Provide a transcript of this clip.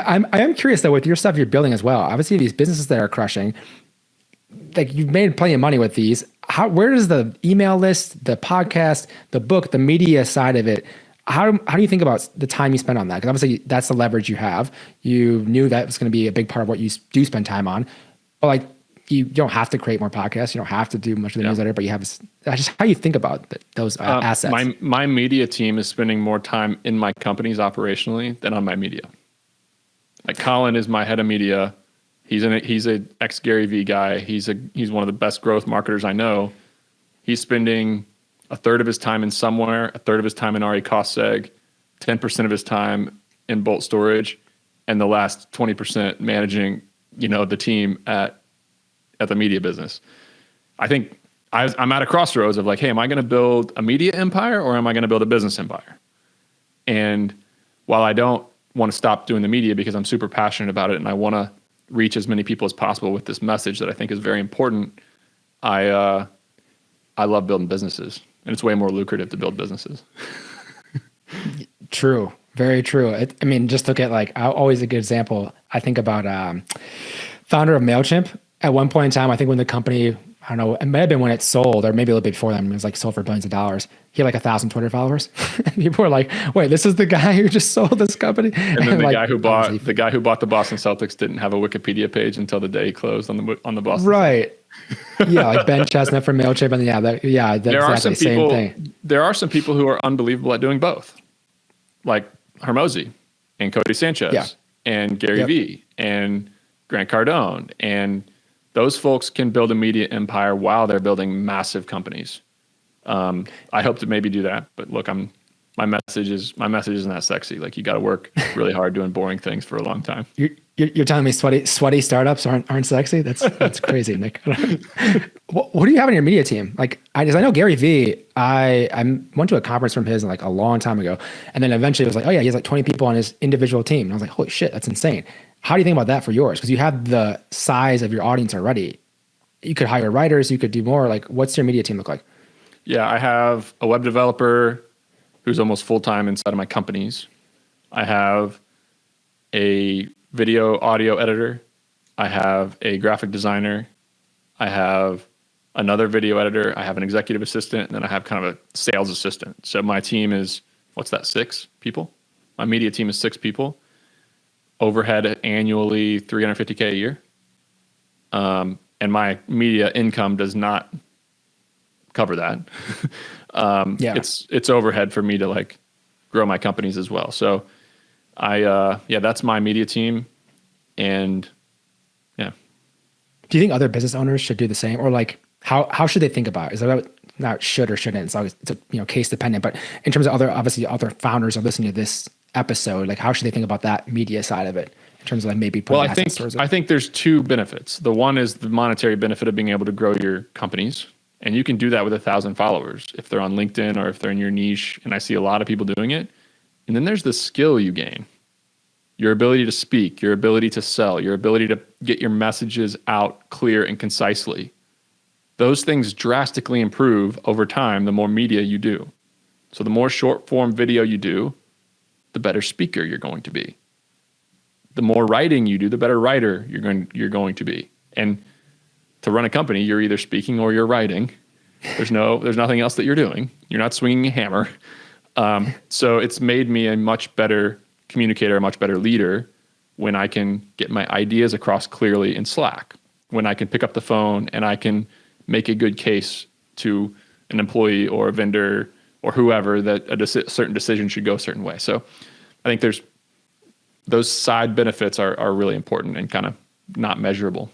I am curious though, with your stuff you're building as well. Obviously, these businesses that are crushing, like you've made plenty of money with these. Where does the email list, the podcast, the book, the media side of it? How do you think about the time you spend on that? Because obviously that's the leverage you have. You knew that was going to be a big part of what you do spend time on. But like you don't have to create more podcasts. You don't have to do much of the newsletter. But you have just how you think about those assets. My media team is spending more time in my companies operationally than on my media. Like Colin is my head of media. He's a ex Gary Vee guy. He's one of the best growth marketers I know. He's spending a third of his time in Somewhere, a third of his time in RE Costseg, 10% of his time in Bolt Storage, and the last 20% managing, the team at the media business. I think I'm at a crossroads of like, hey, am I going to build a media empire or am I going to build a business empire? And while I don't want to stop doing the media because I'm super passionate about it and I want to reach as many people as possible with this message that I think is very important, I love building businesses. And it's way more lucrative to build businesses. True. Very true. Just look at always a good example. I think about founder of MailChimp. At one point in time, I think when the company, I don't know, it may have been when it sold or maybe a little bit before then, it was sold for billions of dollars. He had 1,000 Twitter followers. And people were like, wait, this is the guy who just sold this company? And then the guy who bought the Boston Celtics didn't have a Wikipedia page until the day he closed on the Boston. Right. Yeah, Ben Chestnut from MailChimp, and that's exactly the same thing. There are some people who are unbelievable at doing both, like Hormozi and Cody Sanchez and Gary Vee and Grant Cardone, and those folks can build a media empire while they're building massive companies. I hope to maybe do that, but look, my message isn't that sexy. Like you got to work really hard doing boring things for a long time. You're telling me sweaty startups aren't sexy? That's crazy, Nick. What do you have on your media team? I know Gary Vee. I went to a conference from his a long time ago, and then eventually it was like, oh yeah, he has 20 people on his individual team. And I was like, holy shit, that's insane. How do you think about that for yours? Because you have the size of your audience already. You could hire writers. You could do more. What's your media team look like? Yeah, I have a web developer who's almost full-time inside of my companies. I have a video audio editor. I have a graphic designer. I have another video editor. I have an executive assistant, and then I have kind of a sales assistant. So my team is, 6 people? My media team is 6 people. Overhead annually $350K a year. And my media income does not cover that. It's overhead for me to grow my companies as well. So that's my media team. And yeah. Do you think other business owners should do the same, or how should they think about it? Is that not should or shouldn't? It's case dependent, but in terms of other founders are listening to this episode, how should they think about that media side of it in terms of maybe putting assets towards it? I think there's 2 benefits. The one is the monetary benefit of being able to grow your companies. And you can do that with 1,000 followers if they're on LinkedIn or if they're in your niche. And I see a lot of people doing it. And then there's the skill you gain. Your ability to speak, your ability to sell, your ability to get your messages out clear and concisely. Those things drastically improve over time the more media you do. So the more short form video you do, the better speaker you're going to be. The more writing you do, the better writer you're going to be. And to run a company, you're either speaking or you're writing. There's nothing else that you're doing. You're not swinging a hammer. So it's made me a much better communicator, a much better leader when I can get my ideas across clearly in Slack, when I can pick up the phone and I can make a good case to an employee or a vendor or whoever that a certain decision should go a certain way. So I think those side benefits are really important and kind of not measurable.